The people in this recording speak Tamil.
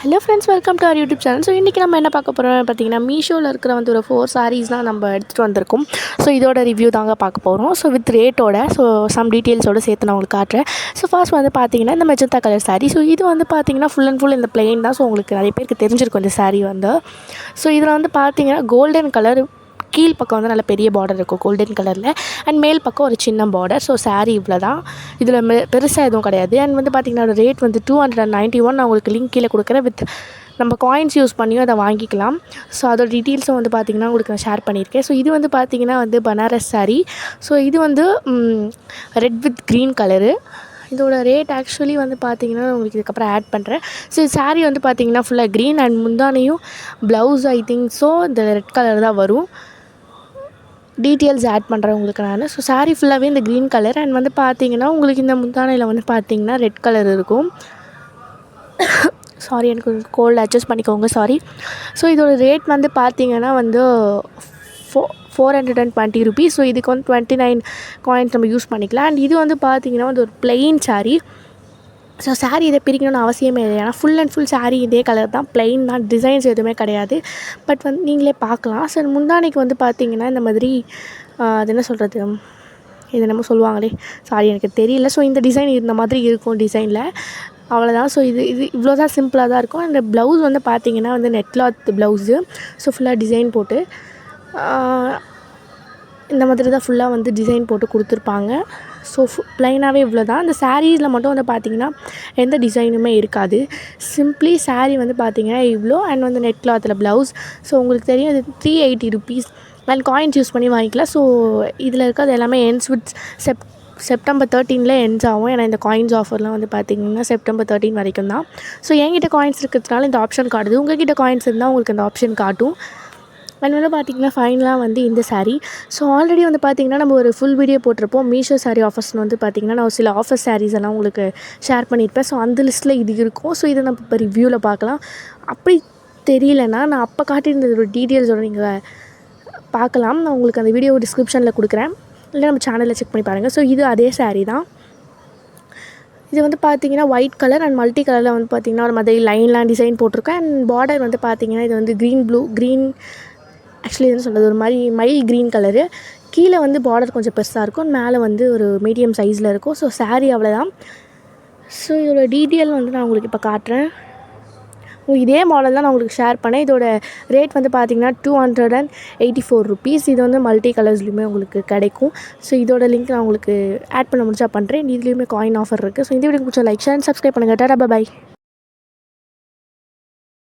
ஹலோ ஃப்ரெண்ட்ஸ், welcome to our YouTube channel. So இன்றைக்கி நம்ம என்ன பார்க்க போகிறோம் பார்த்தீங்கன்னா, மீஷோவில் இருக்கிற வந்து ஒரு 4 சாரீஸ்லாம் நம்ம எடுத்துகிட்டு வந்திருக்கோம். ஸோ இதோட ரிவ்யூ தாங்க பார்க்க போகிறோம். ஸோ வித் ரேட்டோட, ஸோ சம் டீட்டெயில்ஸோடு சேர்த்து நான் உங்களுக்கு காட்டுறேன். ஸோ ஃபர்ஸ்ட் வந்து பார்த்தீங்கன்னா இந்த மெஜந்தா கலர் சாரீ. ஸோ இது வந்து பார்த்தீங்கன்னா ஃபுல் அண்ட் ஃபுல் இந்த பிளெயின் தான். ஸோ உங்களுக்கு நிறைய பேருக்கு தெரிஞ்சிருக்கும் இந்த சாரீ வந்து. ஸோ இதில் வந்து பார்த்தீங்கன்னா கோல்டன் கலர், கீழ் பக்கம் வந்து நல்ல பெரிய பார்டர் இருக்கும் கோல்டன் கலரில், அண்ட் மேல் பக்கம் ஒரு சின்ன பார்டர். ஸோ சாரீ இவ்வளோ தான். இதில் பெருசாக எதுவும் கிடையாது. அண்ட் வந்து பார்த்திங்கன்னா ரேட் வந்து 291. நான் உங்களுக்கு லிங்க் கீழே கொடுக்குறேன். வித் நம்ம காயின்ஸ் யூஸ் பண்ணியும் அதை வாங்கிக்கலாம். ஸோ அதோட டீட்டெயில்ஸும் வந்து பார்த்திங்கன்னா உங்களுக்கு நான் ஷேர் பண்ணியிருக்கேன். ஸோ இது வந்து பார்த்திங்கன்னா வந்து பனாரஸ் சாரீ. ஸோ இது வந்து ரெட் வித் க்ரீன் கலரு. இதோட ரேட் ஆக்சுவலி வந்து பார்த்திங்கன்னா உங்களுக்கு இதுக்கப்புறம் ஆட் பண்ணுறேன். ஸோ சாரீ வந்து பார்த்திங்கன்னா ஃபுல்லாக க்ரீன், அண்ட் முந்தானையும் ப்ளவுஸ் ஐ திங்க் ஸோ இந்த ரெட் கலர் தான் வரும். டீட்டெயில்ஸ் ஆட் பண்ணுறேன் உங்களுக்கு நான். ஸோ சாரீ ஃபுல்லாகவே இந்த க்ரீன் கலர், அண்ட் வந்து பார்த்திங்கன்னா உங்களுக்கு இந்த முந்தானையில் வந்து பார்த்திங்கன்னா ரெட் கலர் இருக்கும். சாரி, எனக்கு கொஞ்சம் கோல்டு, அட்ஜஸ்ட் பண்ணிக்கோங்க, சாரி. ஸோ இதோட ரேட் வந்து பார்த்திங்கன்னா வந்து 420 rupees. ஸோ இதுக்கு வந்து 29 காயின்ஸ் நம்ம யூஸ் பண்ணிக்கலாம். அண்ட் இது வந்து பார்த்திங்கன்னா வந்து ஒரு பிளெயின் சாரீ. ஸோ சாரீ இதை பிரிக்கணும்னு அவசியமே இல்லை, ஏன்னா ஃபுல் அண்ட் ஃபுல் சாரீ இதே கலர் தான், பிளெயின் தான், டிசைன்ஸ் எதுவுமே கிடையாது. பட் வந்து நீங்களே பார்க்கலாம். ஸோ முந்தானைக்கு வந்து பார்த்திங்கன்னா இந்த மாதிரி அது என்ன சொல்கிறது, இது என்னமோ சொல்லுவாங்களே, சாரி எனக்கு தெரியல. ஸோ இந்த டிசைன் இந்த மாதிரி இருக்கும் டிசைனில், அவ்வளோதான். ஸோ இது இவ்வளோ தான், சிம்பிளாக தான் இருக்கும். அந்த ப்ளவுஸ் வந்து பார்த்திங்கன்னா வந்து நெட் கிளாத் ப்ளவுஸு. ஸோ ஃபுல்லாக டிசைன் போட்டு இந்த மாதிரி தான் ஃபுல்லாக வந்து டிசைன் போட்டு கொடுத்துருப்பாங்க. ஸோ ப்ளைனாகவே இவ்வளோ தான். அந்த சாரீஸில் மட்டும் வந்து பார்த்திங்கன்னா எந்த டிசைனுமே இருக்காது. சிம்ப்ளி சாரீ வந்து பார்த்திங்கன்னா இவ்வளோ, அண்ட் வந்து நெட் கிளாத்தில் ப்ளவுஸ். ஸோ உங்களுக்கு தெரியும் இது 380 rupees. அண்ட் காயின்ஸ் யூஸ் பண்ணி வாங்கிக்கலாம். ஸோ இதில் இருக்கிறது எல்லாமே எண்ட்ஸ் வித் செப்டம்பர் 13 எண்ட்ஸ் ஆகும். ஏன்னா இந்த காயின்ஸ் ஆஃபர்லாம் வந்து பார்த்திங்கன்னா செப்டம்பர் 13 வரைக்கும் தான். ஸோ என்கிட்ட காயின்ஸ் இருக்கிறதுனால இந்த ஆப்ஷன் காட்டுது. உங்கள்கிட்ட காயின்ஸ் இருந்தால் உங்களுக்கு அந்த ஆப்ஷன் காட்டும். அண்ட் வந்து பார்த்திங்கன்னா ஃபைனலாக வந்து இந்த சாரீ. ஸோ ஆல்ரெடி வந்து பார்த்திங்கன்னா நம்ம ஒரு ஃபுல் வீடியோ போட்டிருப்போம் மீஷோ சாரீ ஆஃபர்ஸ்னு வந்து பார்த்திங்கன்னா நான் சில ஆஃபர் சாரீஸ் எல்லாம் உங்களுக்கு ஷேர் பண்ணியிருப்பேன். ஸோ அந்த லிஸ்ட்டில் இது இருக்கும். ஸோ இதை நம்ம இப்போ ரிவ்யூவில் பார்க்கலாம். அப்படி தெரியலனா நான் அப்போ காட்டியிருந்த ஒரு டீட்டெயில்ஸோடு நீங்கள் பார்க்கலாம். நான் உங்களுக்கு அந்த வீடியோ டிஸ்கிரிப்ஷனில் கொடுக்குறேன், இல்லை நம்ம சேனலில் செக் பண்ணி பாருங்கள். ஸோ இது அதே சாரீ தான். இது வந்து பார்த்திங்கன்னா ஒயிட் கலர் அண்ட் மல்டி கலரில் வந்து பார்த்திங்கன்னா ஒரு மாதிரி லைன்லாம் டிசைன் போட்டிருக்கேன். அண்ட் பார்டர் வந்து பார்த்திங்கன்னா இது வந்து க்ரீன் ஆக்சுவலி என்ன சொல்கிறது, ஒரு மாதிரி மைல் க்ரீன் கலரு. கீழே வந்து பார்டர் கொஞ்சம் பெருசாக இருக்கும், மேலே வந்து ஒரு மீடியம் சைஸில் இருக்கும். ஸோ சாரீ அவ்வளோதான். ஸோ இதோட டீட்டெயில் வந்து நான் உங்களுக்கு இப்போ காட்டுறேன். இதே மாடல் தான் நான் உங்களுக்கு ஷேர் பண்ணேன். இதோட ரேட் வந்து பார்த்திங்கன்னா 284 rupees. இது வந்து மல்டி கலர்ஸ்லையுமே உங்களுக்கு கிடைக்கும். ஸோ இதோட லிங்க் நான் உங்களுக்கு ஆட் பண்ண முடிச்சா பண்ணுறேன். இதுலேயுமே காயின் ஆஃபர் இருக்குது. ஸோ இந்த வீடியோ கொஞ்சம் லைக், ஷேர், சப்ஸ்கிரைப் பண்ணுங்கள். டாடா, பை.